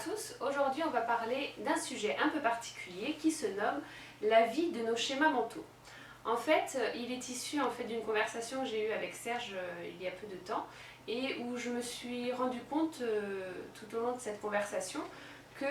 tous, aujourd'hui on va parler d'un sujet un peu particulier qui se nomme la vie de nos schémas mentaux. En fait, il est issu d'une conversation que j'ai eue avec Serge il y a peu de temps et où je me suis rendu compte tout au long de cette conversation que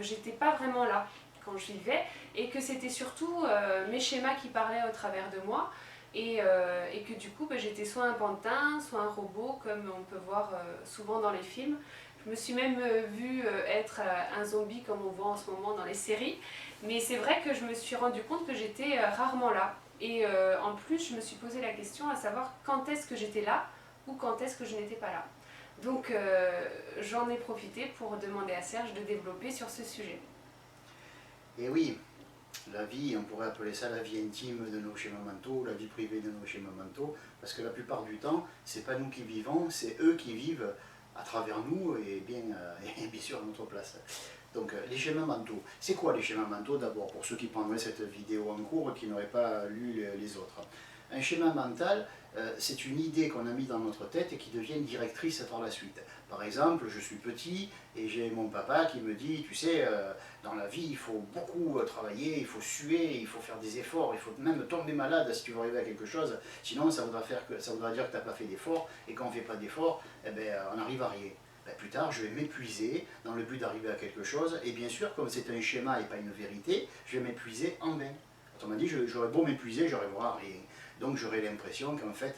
j'étais pas vraiment là quand je vivais et que c'était surtout mes schémas qui parlaient au travers de moi et que du coup j'étais soit un pantin, soit un robot comme on peut voir souvent dans les films. Je me suis même vue être un zombie comme on voit en ce moment dans les séries. Mais c'est vrai que je me suis rendu compte que j'étais rarement là. Et en plus, je me suis posé la question à savoir quand est-ce que j'étais là ou quand est-ce que je n'étais pas là. Donc j'en ai profité pour demander à Serge de développer sur ce sujet. Et oui, la vie, on pourrait appeler ça la vie intime de nos schémas mentaux, la vie privée de nos schémas mentaux, parce que la plupart du temps, c'est pas nous qui vivons, c'est eux qui vivent à travers nous et bien sûr à notre place. Donc les schémas mentaux, c'est quoi les schémas mentaux d'abord, pour ceux qui prendraient cette vidéo en cours et qui n'auraient pas lu les autres? Un schéma mental, c'est une idée qu'on a mise dans notre tête et qui devient directrice par la suite. Par exemple, je suis petit et j'ai mon papa qui me dit, tu sais, dans la vie, il faut beaucoup travailler, il faut suer, il faut faire des efforts, il faut même tomber malade si tu veux arriver à quelque chose, sinon ça voudra dire que tu n'as pas fait d'efforts, et quand on ne fait pas d'efforts, on n'arrive à rien. Plus tard, je vais m'épuiser dans le but d'arriver à quelque chose, et bien sûr, comme c'est un schéma et pas une vérité, je vais m'épuiser en vain. Autrement dit, j'aurais beau m'épuiser, j'arriverai à rien. Donc j'aurais l'impression qu'en fait,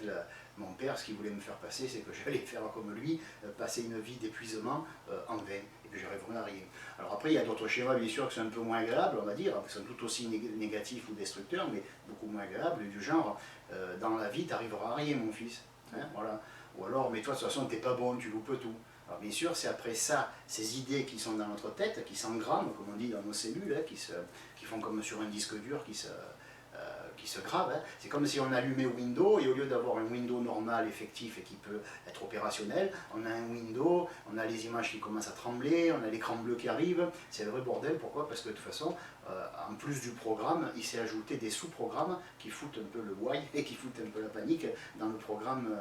mon père, ce qu'il voulait me faire passer, c'est que j'allais faire comme lui, passer une vie d'épuisement en vain, et puis j'arriverai à rien. Alors après, il y a d'autres schémas, bien sûr, qui sont un peu moins agréables, on va dire, qui sont tout aussi négatifs ou destructeurs, mais beaucoup moins agréables, du genre, dans la vie, tu n'arriveras à rien, mon fils. Hein, voilà. Ou alors, mais toi, de toute façon, tu n'es pas bon, tu loupes tout. Alors bien sûr, c'est après ça, ces idées qui sont dans notre tête, qui s'engramment, comme on dit dans nos cellules, hein, qui font comme sur un disque dur, qui se grave. Hein. C'est comme si on allumait Windows et au lieu d'avoir un Windows normal, effectif et qui peut être opérationnel, on a un Windows, on a les images qui commencent à trembler, on a l'écran bleu qui arrive. C'est le vrai bordel. Pourquoi? Parce que de toute façon, en plus du programme, il s'est ajouté des sous-programmes qui foutent un peu le why et qui foutent un peu la panique dans le programme,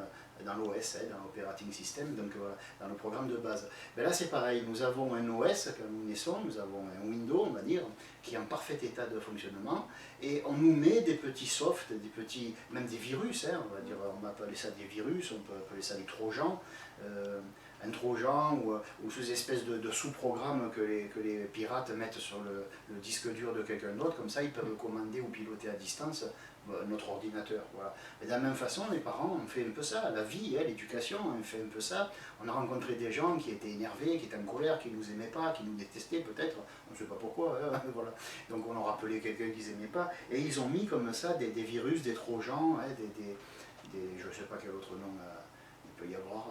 dans l'OS, hein, dans l'operating system, donc voilà, dans le programme de base. Mais là c'est pareil, nous avons un OS quand nous naissons, nous avons un Windows, on va dire, qui est en parfait état de fonctionnement, et on nous met des petits softs, même des virus, hein, on va dire, on va appeler ça des virus, on peut appeler ça des trojans, un trojan ou ces espèces de sous-programmes que les pirates mettent sur le disque dur de quelqu'un d'autre, comme ça ils peuvent commander ou piloter à distance notre ordinateur. Voilà. Mais de la même façon, les parents ont fait un peu ça, la vie, hein, l'éducation, on fait un peu ça. On a rencontré des gens qui étaient énervés, qui étaient en colère, qui ne nous aimaient pas, qui nous détestaient peut-être, on ne sait pas pourquoi, hein, voilà. Donc on leur appelait quelqu'un qu'ils n'aimaient pas, et ils ont mis comme ça des virus, des trojans, hein, je ne sais pas quel autre nom il peut y avoir,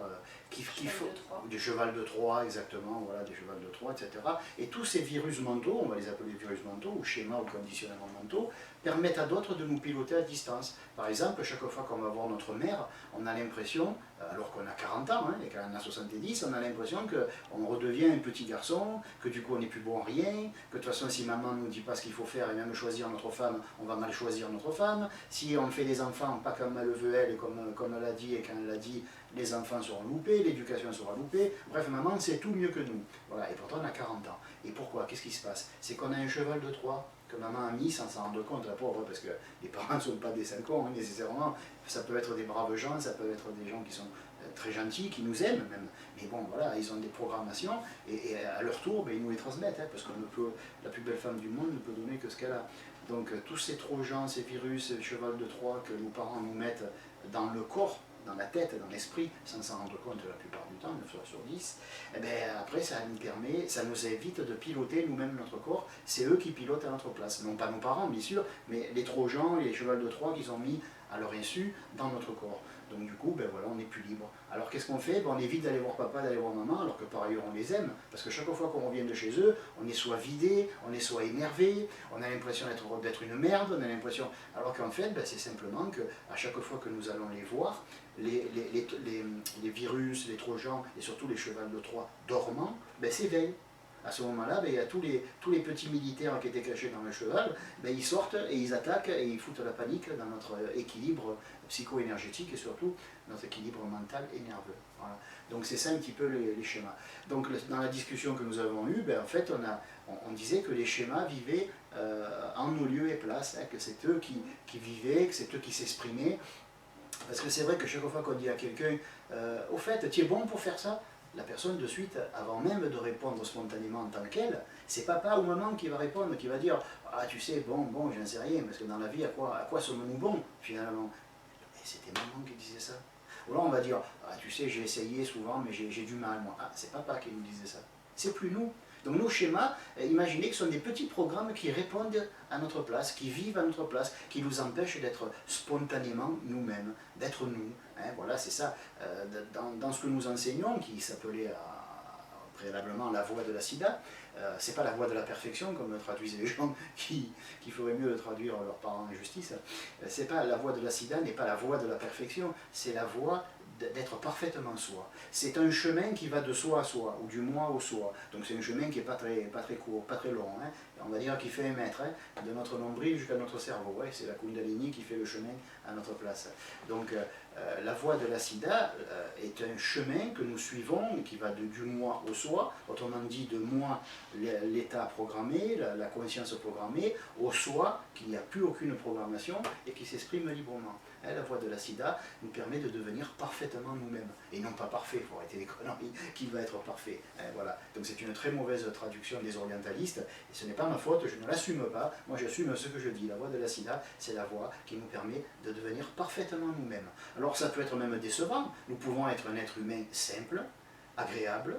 des chevals de Troie, exactement, voilà, des chevals de Troie, etc. Et tous ces virus mentaux, on va les appeler virus mentaux, ou schémas ou conditionnements mentaux, permettent à d'autres de nous piloter à distance. Par exemple, chaque fois qu'on va voir notre mère, on a l'impression, alors qu'on a 40 ans, hein, et qu'on en a 70, on a l'impression qu'on redevient un petit garçon, que du coup on n'est plus bon à rien, que de toute façon si maman ne nous dit pas ce qu'il faut faire et même choisir notre femme, on va mal choisir notre femme. Si on fait des enfants, pas comme elle le veut elle, et comme elle a dit, et quand elle l'a dit, les enfants seront loupés, l'éducation sera loupée, bref, maman c'est tout mieux que nous. Voilà, et pourtant on a 40 ans. Et pourquoi? Qu'est-ce qui se passe? C'est qu'on a un cheval de Troie que maman a mis sans s'en rendre compte, la pauvre, parce que les parents ne sont pas des saints cons, hein, nécessairement. Ça peut être des braves gens, ça peut être des gens qui sont très gentils, qui nous aiment même. Mais bon, voilà, ils ont des programmations, et à leur tour, ils nous les transmettent, hein, parce que la plus belle femme du monde ne peut donner que ce qu'elle a. Donc tous ces trojans, ces virus, ces chevals de Troie que nos parents nous mettent dans le corps, dans la tête, dans l'esprit, sans s'en rendre compte la plupart du temps, 9 fois sur 10, et après ça nous évite de piloter nous-mêmes notre corps, c'est eux qui pilotent à notre place. Non pas nos parents, bien sûr, mais les trojans, les chevals de Troie qui sont mis à leur insu dans notre corps. Donc du coup, voilà, on n'est plus libre. Alors qu'est-ce qu'on fait? On évite d'aller voir papa, d'aller voir maman, alors que par ailleurs on les aime, parce que chaque fois qu'on revient de chez eux, on est soit vidé, on est soit énervé, on a l'impression d'être une merde, on a l'impression... Alors qu'en fait, c'est simplement qu'à chaque fois que nous allons les voir, les virus, les trojans et surtout les chevals de Troie dormants, s'éveillent. À ce moment-là, ben, il y a tous les petits militaires qui étaient cachés dans le cheval, ben, ils sortent et ils attaquent et ils foutent la panique dans notre équilibre psycho-énergétique et surtout notre équilibre mental et nerveux. Voilà. Donc c'est ça un petit peu les schémas. Donc dans la discussion que nous avons eue, ben, en fait on disait que les schémas vivaient en nos lieux et places, hein, que c'est eux qui vivaient, que c'est eux qui s'exprimaient. Parce que c'est vrai que chaque fois qu'on dit à quelqu'un, au fait, tu es bon pour faire ça, la personne de suite, avant même de répondre spontanément en tant qu'elle, c'est papa ou maman qui va répondre, qui va dire, ah tu sais, bon, j'en sais rien, parce que dans la vie, à quoi sommes-nous bons finalement? Et c'était maman qui disait ça. Ou là on va dire, ah tu sais, j'ai essayé souvent, mais j'ai du mal moi. Ah, c'est papa qui nous disait ça. C'est plus nous. Donc nos schémas, imaginez que ce sont des petits programmes qui répondent à notre place, qui vivent à notre place, qui nous empêchent d'être spontanément nous-mêmes, d'être nous. Hein, voilà, c'est ça. Dans ce que nous enseignons, qui s'appelait préalablement la voie de la Siddha, c'est pas la voie de la perfection, comme traduisent les gens qui feraient mieux de traduire leurs parents en justice. C'est pas la voie de la Siddha, n'est pas la voie de la perfection, c'est la voie d'être parfaitement soi. C'est un chemin qui va de soi à soi, ou du moi au soi. Donc c'est un chemin qui n'est pas très court, pas très long. Hein. On va dire qu'il fait 1 mètre, hein, de notre nombril jusqu'à notre cerveau. Ouais, c'est la Kundalini qui fait le chemin à notre place. Donc la voie de la Siddha est un chemin que nous suivons, qui va du moi au soi, autrement dit de moi, l'état programmé, la conscience programmée, au soi, qu'il n'y a plus aucune programmation et qui s'exprime librement. Hein, la voie de la Siddha nous permet de devenir parfaitement nous-mêmes, et non pas parfait, il faut arrêter les conneries, qui va être parfait. Hein, voilà. Donc c'est une très mauvaise traduction des orientalistes, et ce n'est pas ma faute, je ne l'assume pas, moi j'assume ce que je dis. La voie de la Siddha, c'est la voie qui nous permet de devenir parfaitement nous-mêmes. Alors ça peut être même décevant, nous pouvons être un être humain simple, agréable,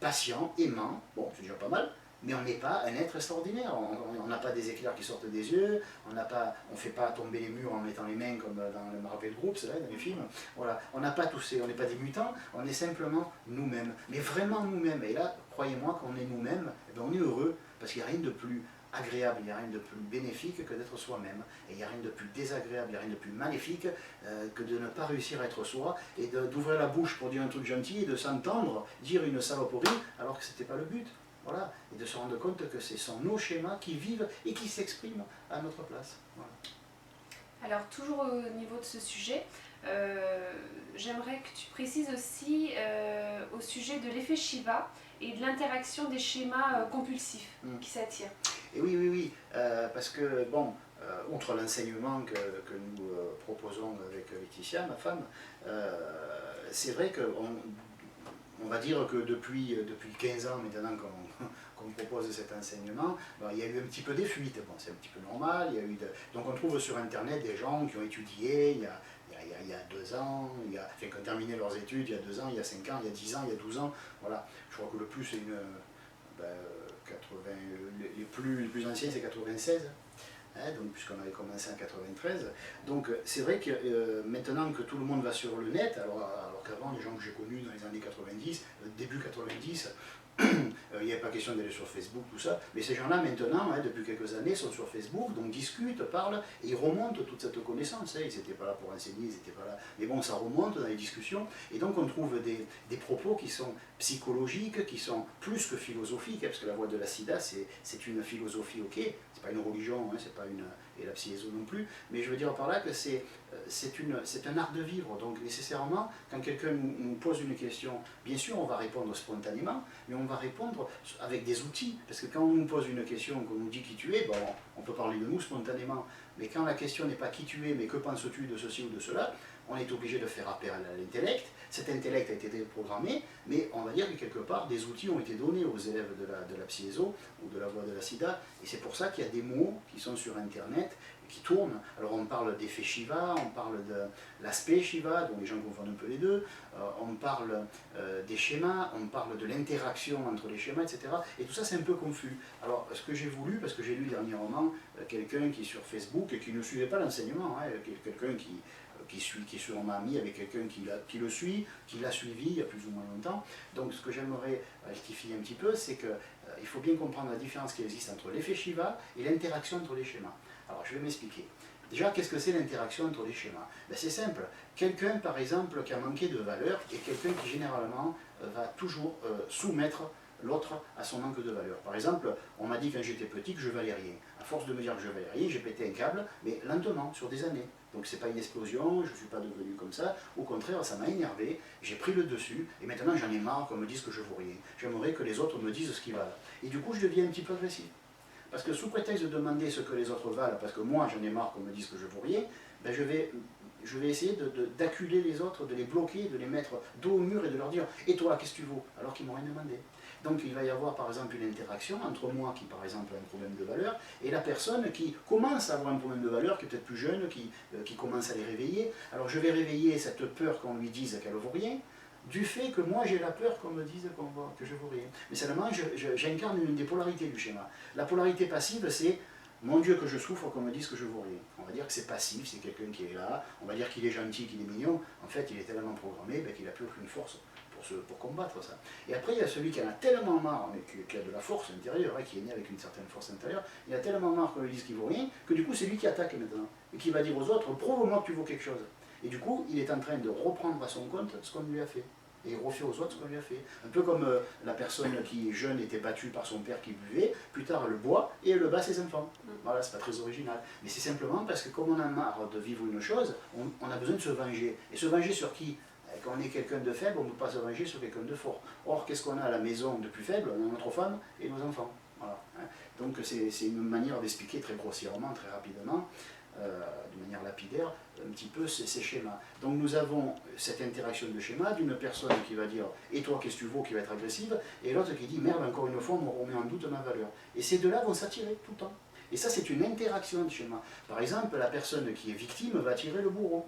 patient, aimant, bon c'est déjà pas mal, mais on n'est pas un être extraordinaire, on n'a pas des éclairs qui sortent des yeux, on ne fait pas tomber les murs en mettant les mains comme dans le Marvel Group, c'est là, dans les films, voilà. On n'a pas tous on n'est pas des mutants, on est simplement nous-mêmes, mais vraiment nous-mêmes, et là, croyez-moi qu'on est nous-mêmes, eh bien, on est heureux, parce qu'il n'y a rien de plus agréable, il n'y a rien de plus bénéfique que d'être soi-même, et il n'y a rien de plus désagréable, il n'y a rien de plus maléfique que de ne pas réussir à être soi, et d'ouvrir la bouche pour dire un truc gentil, et de s'entendre dire une saloperie, alors que ce n'était pas le but. Voilà, et de se rendre compte que ce sont nos schémas qui vivent et qui s'expriment à notre place. Voilà. Alors, toujours au niveau de ce sujet, j'aimerais que tu précises aussi au sujet de l'effet Shiva et de l'interaction des schémas compulsifs qui s'attirent. Et oui, parce que, bon, outre l'enseignement que nous proposons avec Laetitia, ma femme, c'est vrai qu'on va dire que depuis 15 ans maintenant qu'on propose cet enseignement, ben, il y a eu un petit peu des fuites, bon, c'est un petit peu normal, donc on trouve sur internet des gens qui ont étudié il y a 2 ans, qui ont terminé leurs études il y a 2 ans, il y a 5 ans, il y a 10 ans, il y a 12 ans, voilà, je crois que le plus c'est les plus anciens c'est 96. Hein, donc, puisqu'on avait commencé en 93. Donc c'est vrai que maintenant que tout le monde va sur le net, alors qu'avant, les gens que j'ai connus dans les années 90, début 90, il n'y avait pas question d'aller sur Facebook, tout ça, mais ces gens-là maintenant, hein, depuis quelques années, sont sur Facebook, donc discutent, parlent, et ils remontent toute cette connaissance. Hein, ils n'étaient pas là pour enseigner, ils n'étaient pas là, mais bon, ça remonte dans les discussions, et donc on trouve des propos qui sont psychologiques, qui sont plus que philosophiques, hein, parce que la voie de la Siddha, c'est une philosophie, ok, c'est pas une religion, hein, c'est pas et la psyéso non plus, mais je veux dire par là que c'est un art de vivre, donc nécessairement, quand quelqu'un nous pose une question, bien sûr on va répondre spontanément, mais on va répondre avec des outils, parce que quand on nous pose une question, qu'on nous dit qui tu es, bon, on peut parler de nous spontanément, mais quand la question n'est pas qui tu es, mais que penses-tu de ceci ou de cela, on est obligé de faire appel à l'intellect. Cet intellect a été déprogrammé, mais on va dire que quelque part des outils ont été donnés aux élèves de la psyéso ou de la voie de la Siddha, et c'est pour ça qu'il y a des mots qui sont sur internet qui tournent. Alors on parle d'effet Shiva, on parle de l'aspect Shiva, dont les gens confondent un peu les deux, on parle des schémas, on parle de l'interaction entre les schémas, etc. Et tout ça c'est un peu confus. Alors ce que j'ai voulu, parce que j'ai lu dernièrement quelqu'un qui est sur Facebook et qui ne suivait pas l'enseignement, hein, quelqu'un qui est sûrement ami avec quelqu'un qui le suit, qui l'a suivi il y a plus ou moins longtemps. Donc ce que j'aimerais rectifier un petit peu, c'est qu'il faut bien comprendre la différence qui existe entre l'effet Shiva et l'interaction entre les schémas. Alors je vais m'expliquer. Déjà, qu'est-ce que c'est l'interaction entre les schémas? Ben, c'est simple. Quelqu'un, par exemple, qui a manqué de valeur, est quelqu'un qui généralement va toujours soumettre l'autre à son manque de valeur. Par exemple, on m'a dit quand j'étais petit que je valais rien. À force de me dire que je valais rien, j'ai pété un câble, mais lentement, sur des années. Donc c'est pas une explosion, je ne suis pas devenu comme ça, au contraire, ça m'a énervé, j'ai pris le dessus, et maintenant j'en ai marre qu'on me dise que je vaux rien. J'aimerais que les autres me disent ce qu'ils valent. Et du coup, je deviens un petit peu agressif. Parce que sous prétexte de demander ce que les autres valent, parce que moi j'en ai marre qu'on me dise que je vaux rien, ben je vais essayer d'acculer les autres, de les bloquer, de les mettre dos au mur et de leur dire « Et toi, qu'est-ce que tu vaux ?» alors qu'ils m'ont rien demandé. Donc il va y avoir par exemple une interaction entre moi qui par exemple a un problème de valeur et la personne qui commence à avoir un problème de valeur, qui est peut-être plus jeune, qui commence à les réveiller. Alors je vais réveiller cette peur qu'on lui dise qu'elle ne vaut rien, du fait que moi j'ai la peur qu'on me dise que je ne vaux rien. Mais seulement j'incarne une des polarités du schéma. La polarité passive c'est mon Dieu que je souffre qu'on me dise que je ne vaux rien. On va dire que c'est passif, c'est quelqu'un qui est là, on va dire qu'il est gentil, qu'il est mignon, en fait il est tellement programmé qu'il n'a plus aucune force pour combattre ça. Et après il y a celui qui en a tellement marre, mais qui a de la force intérieure, qui est né avec une certaine force intérieure, il a tellement marre qu'on lui dise qu'il ne vaut rien, que du coup c'est lui qui attaque maintenant, et qui va dire aux autres, prouve-moi que tu vaux quelque chose. Et du coup il est en train de reprendre à son compte ce qu'on lui a fait. Et il refait aux autres ce qu'on lui a fait. Un peu comme la personne qui, jeune, était battue par son père qui buvait, plus tard elle le boit et elle le bat ses enfants. Voilà, c'est pas très original. Mais c'est simplement parce que comme on a marre de vivre une chose, on a besoin de se venger. Et se venger sur qui? Quand on est quelqu'un de faible, on ne peut pas se venger sur quelqu'un de fort. Or, qu'est-ce qu'on a à la maison de plus faible? On a notre femme et nos enfants. Voilà. Donc c'est une manière d'expliquer très grossièrement, très rapidement, de manière lapidaire, un petit peu ces schémas. Donc nous avons cette interaction de schéma d'une personne qui va dire « et toi qu'est-ce que tu vaux ?» qui va être agressive, et l'autre qui dit « merde, encore une fois, on me remet en doute ma valeur ». Et ces deux-là vont s'attirer tout le temps. Et ça c'est une interaction de schéma. Par exemple, la personne qui est victime va attirer le bourreau.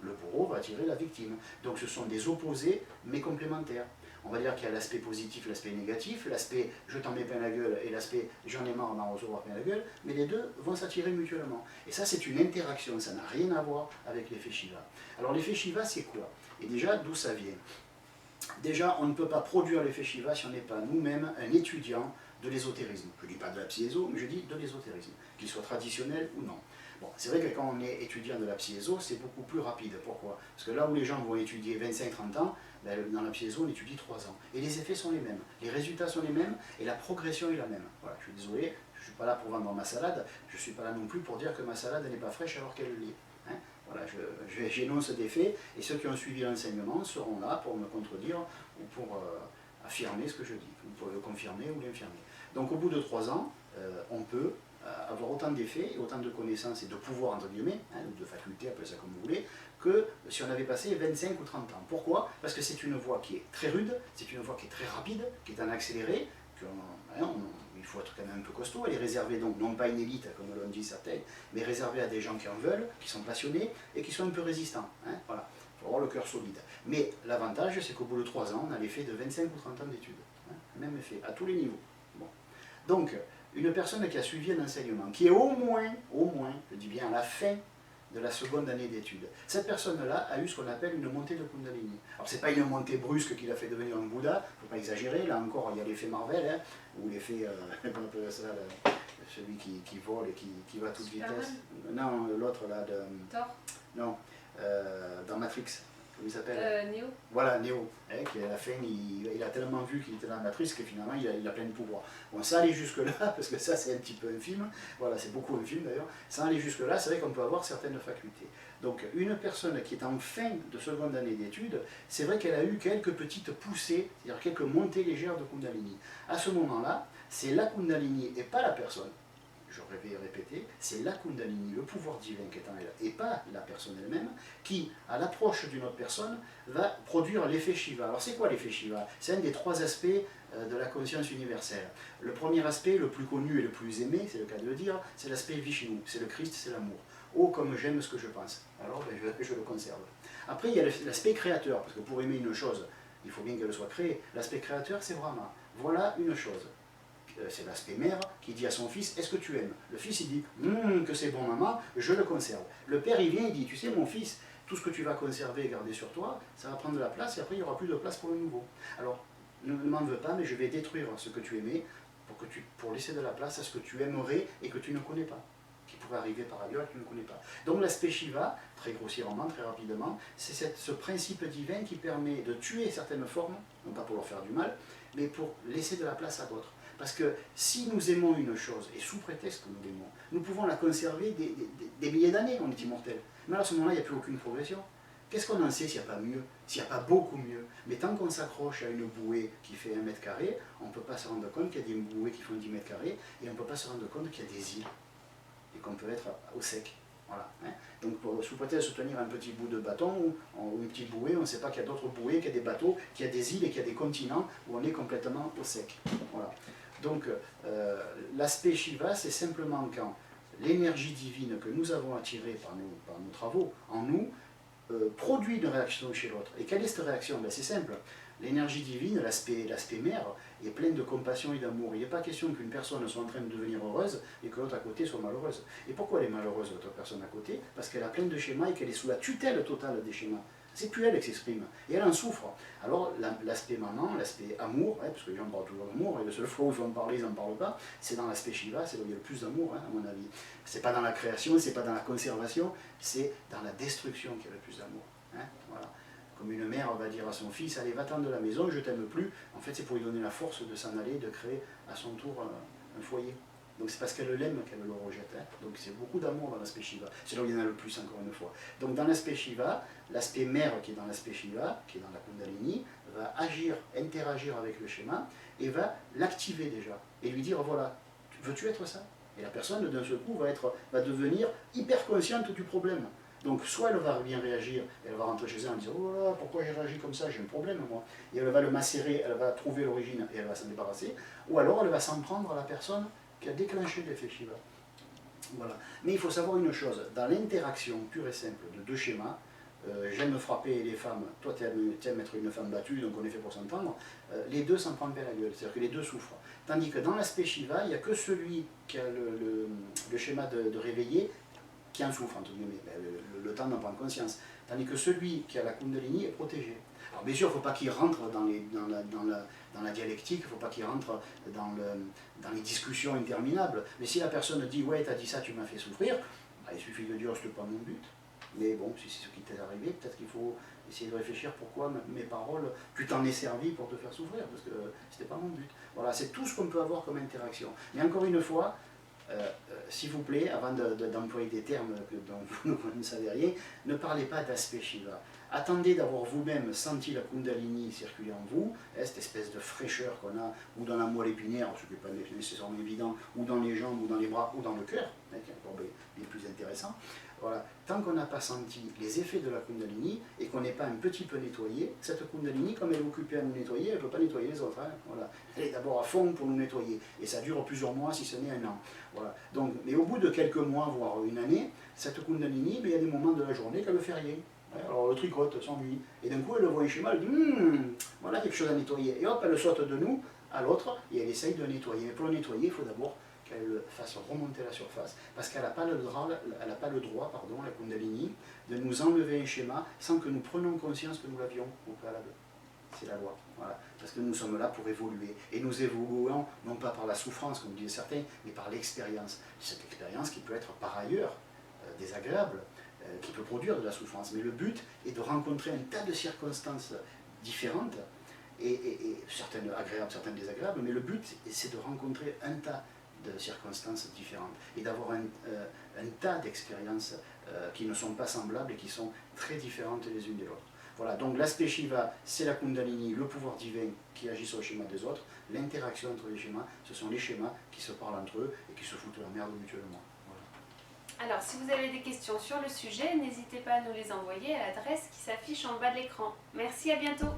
Le bourreau va attirer la victime. Donc ce sont des opposés mais complémentaires. On va dire qu'il y a l'aspect positif, l'aspect négatif, l'aspect je t'en mets plein la gueule et l'aspect j'en ai marre d'en recevoir plein la gueule, mais les deux vont s'attirer mutuellement. Et ça c'est une interaction, ça n'a rien à voir avec l'effet Shiva. Alors l'effet Shiva c'est quoi? Et déjà d'où ça vient? Déjà on ne peut pas produire l'effet Shiva si on n'est pas nous-mêmes un étudiant de l'ésotérisme. Je ne dis pas de la psyéso, mais je dis de l'ésotérisme, qu'il soit traditionnel ou non. Bon, c'est vrai que quand on est étudiant de la psyéso, c'est beaucoup plus rapide. Pourquoi? Parce que là où les gens vont étudier 25-30 ans, ben, dans la psyéso, on étudie 3 ans. Et les effets sont les mêmes, les résultats sont les mêmes, et la progression est la même. Voilà, je suis désolé, je ne suis pas là pour vendre ma salade, je ne suis pas là non plus pour dire que ma salade n'est pas fraîche alors qu'elle l'est. Hein, voilà, j'énonce des faits, et ceux qui ont suivi l'enseignement seront là pour me contredire ou pour affirmer ce que je dis, ou pour le confirmer ou l'infirmer. Donc au bout de 3 ans, on peut avoir autant d'effets et autant de connaissances et de pouvoir, entre guillemets, ou de facultés, appelez ça comme vous voulez, que si on avait passé 25 ou 30 ans. Pourquoi? Parce que c'est une voie qui est très rude, c'est une voie qui est très rapide, qui est en accéléré, il faut être quand même un peu costaud, elle est réservée donc non pas une élite, comme l'ont dit certains, mais réservée à des gens qui en veulent, qui sont passionnés et qui sont un peu résistants. Voilà. Il faut avoir le cœur solide. Mais l'avantage, c'est qu'au bout de 3 ans, on a l'effet de 25 ou 30 ans d'études. Même effet, à tous les niveaux. Bon. Donc, une personne qui a suivi un enseignement, qui est au moins, je dis bien à la fin de la seconde année d'études, cette personne-là a eu ce qu'on appelle une montée de Kundalini. Alors c'est pas une montée brusque qui l'a fait devenir un Bouddha, il ne faut pas exagérer, là encore il y a l'effet Marvel, ou l'effet, comment on appelle ça, celui qui vole et qui va à toute vitesse. Non, l'autre là, de... Thor. Non, dans Matrix. Comment il s'appelle? Néo. Voilà, Néo, qui à la fin, il a tellement vu qu'il était dans la matrice que finalement il a plein de pouvoirs. Bon, sans aller jusque-là, parce que ça c'est un petit peu un film, voilà, c'est beaucoup un film d'ailleurs, sans aller jusque-là, c'est vrai qu'on peut avoir certaines facultés. Donc une personne qui est en fin de seconde année d'études, c'est vrai qu'elle a eu quelques petites poussées, c'est-à-dire quelques montées légères de Kundalini. À ce moment-là, c'est la Kundalini et pas la personne. Je vais répéter, c'est la Kundalini, le pouvoir divin qui est en elle, et pas la personne elle-même, qui, à l'approche d'une autre personne, va produire l'effet Shiva. Alors c'est quoi l'effet Shiva? C'est un des 3 aspects de la conscience universelle. Le premier aspect, le plus connu et le plus aimé, c'est le cas de le dire, c'est l'aspect Vishnu, c'est le Christ, c'est l'amour. Oh, comme j'aime ce que je pense. Alors ben, je le conserve. Après, il y a l'aspect créateur, parce que pour aimer une chose, il faut bien qu'elle soit créée. L'aspect créateur, c'est Brahma. Voilà une chose. C'est l'aspect mère qui dit à son fils, est-ce que tu aimes? Le fils il dit, que c'est bon maman, je le conserve. Le père il vient, il dit, tu sais mon fils, tout ce que tu vas conserver et garder sur toi, ça va prendre de la place et après il n'y aura plus de place pour le nouveau. Alors, ne m'en veux pas, mais je vais détruire ce que tu aimais pour laisser de la place à ce que tu aimerais et que tu ne connais pas, qui pourrait arriver par ailleurs et que tu ne connais pas. Donc l'aspect Shiva, très grossièrement, très rapidement, c'est ce principe divin qui permet de tuer certaines formes, non pas pour leur faire du mal, mais pour laisser de la place à d'autres. Parce que si nous aimons une chose, et sous prétexte que nous l'aimons, nous pouvons la conserver des milliers d'années, on est immortel. Mais à ce moment-là, il n'y a plus aucune progression. Qu'est-ce qu'on en sait s'il n'y a pas mieux, s'il n'y a pas beaucoup mieux? Mais tant qu'on s'accroche à une bouée qui fait 1 mètre carré, on ne peut pas se rendre compte qu'il y a des bouées qui font 10 mètres carrés, et on ne peut pas se rendre compte qu'il y a des îles, et qu'on peut être au sec. Voilà, hein. Donc sous prétexte de se tenir un petit bout de bâton ou une petite bouée, on ne sait pas qu'il y a d'autres bouées, qu'il y a des bateaux, qu'il y a des îles et qu'il y a des continents où on est complètement au sec. Voilà. Donc l'aspect Shiva, c'est simplement quand l'énergie divine que nous avons attirée par nos travaux en nous produit une réaction chez l'autre. Et quelle est cette réaction? Ben, c'est simple. L'énergie divine, l'aspect mère, est plein de compassion et d'amour. Il n'est pas question qu'une personne soit en train de devenir heureuse et que l'autre à côté soit malheureuse. Et pourquoi elle est malheureuse, l'autre personne à côté? Parce qu'elle a plein de schémas et qu'elle est sous la tutelle totale des schémas. C'est plus elle qui s'exprime. Et elle en souffre. Alors l'aspect maman, l'aspect amour, hein, parce que les gens parlent toujours d'amour, et le seul fois où ils vont en parler, ils n'en parlent pas, c'est dans l'aspect Shiva, c'est là où il y a le plus d'amour, hein, à mon avis. C'est pas dans la création, c'est pas dans la conservation, c'est dans la destruction qu'il y a le plus d'amour. Hein, voilà. Comme une mère va dire à son fils, allez, va-t'en de la maison, je t'aime plus. En fait, c'est pour lui donner la force de s'en aller, de créer à son tour un foyer. Donc c'est parce qu'elle l'aime qu'elle le rejette. Hein. Donc c'est beaucoup d'amour dans l'aspect Shiva. C'est là où il y en a le plus, encore une fois. Donc dans l'aspect Shiva, l'aspect mère qui est dans l'aspect Shiva, qui est dans la Kundalini, va agir, interagir avec le schéma et va l'activer déjà. Et lui dire, voilà, veux-tu être ça? Et la personne, d'un seul coup, va devenir hyper consciente du problème. Donc soit elle va bien réagir, elle va rentrer chez elle en disant « Oh là là, pourquoi j'ai réagi comme ça, j'ai un problème moi ». Et elle va le macérer, elle va trouver l'origine et elle va s'en débarrasser. Ou alors elle va s'en prendre à la personne qui a déclenché l'effet Shiva. Voilà. Mais il faut savoir une chose, dans l'interaction pure et simple de deux schémas, j'aime frapper les femmes, toi tu aimes être une femme battue, donc on est fait pour s'entendre, les deux s'en prennent plein la gueule, c'est-à-dire que les deux souffrent. Tandis que dans l'aspect Shiva, il n'y a que celui qui a le schéma de réveiller qui en souffre, entre guillemets, le temps d'en prendre conscience. Tandis que celui qui a la Kundalini est protégé. Alors bien sûr, il ne faut pas qu'il rentre dans la dialectique, il ne faut pas qu'il rentre dans les discussions interminables. Mais si la personne dit « ouais, tu as dit ça, tu m'as fait souffrir », bah, il suffit de dire « ce n'est pas mon but ». Mais bon, si c'est ce qui t'est arrivé, peut-être qu'il faut essayer de réfléchir pourquoi mes paroles, tu t'en es servi pour te faire souffrir, parce que ce n'était pas mon but. Voilà, c'est tout ce qu'on peut avoir comme interaction. Mais encore une fois, s'il vous plaît, avant d'employer des termes dont vous ne savez rien, ne parlez pas d'aspect Shiva. Attendez d'avoir vous-même senti la Kundalini circuler en vous, cette espèce de fraîcheur qu'on a, ou dans la moelle épinière, ce qui n'est pas nécessairement évident, ou dans les jambes, ou dans les bras, ou dans le cœur, qui est encore bien plus intéressant. Voilà. Tant qu'on n'a pas senti les effets de la Kundalini et qu'on n'est pas un petit peu nettoyé, cette Kundalini, comme elle est occupée à nous nettoyer, elle ne peut pas nettoyer les autres. Hein. Voilà. Elle est d'abord à fond pour nous nettoyer. Et ça dure plusieurs mois, si ce n'est un an. Voilà. Donc, mais au bout de quelques mois, voire une année, cette Kundalini, il y a des moments de la journée qu'elle ne fait rien. Alors le tricote s'ennuie. Et d'un coup, elle voit un schéma, elle dit voilà quelque chose à nettoyer. Et hop, elle saute de nous à l'autre et elle essaye de nettoyer. Mais pour le nettoyer, il faut d'abord qu'elle fasse remonter la surface, parce qu'elle n'a pas le droit, la Kundalini, de nous enlever un schéma sans que nous prenions conscience que nous l'avions au préalable. C'est la loi. Voilà. Parce que nous sommes là pour évoluer. Et nous évoluons non pas par la souffrance, comme disaient certains, mais par l'expérience. Cette expérience qui peut être par ailleurs désagréable, qui peut produire de la souffrance. Mais le but est de rencontrer un tas de circonstances différentes, et certaines agréables, certaines désagréables, mais le but c'est de rencontrer un tas de circonstances différentes et d'avoir un tas d'expériences qui ne sont pas semblables et qui sont très différentes les unes des autres. Voilà, donc l'aspect Shiva, c'est la Kundalini, le pouvoir divin qui agit sur le schéma des autres. L'interaction entre les schémas, ce sont les schémas qui se parlent entre eux et qui se foutent la merde mutuellement. Voilà. Alors, si vous avez des questions sur le sujet, n'hésitez pas à nous les envoyer à l'adresse qui s'affiche en bas de l'écran. Merci, à bientôt.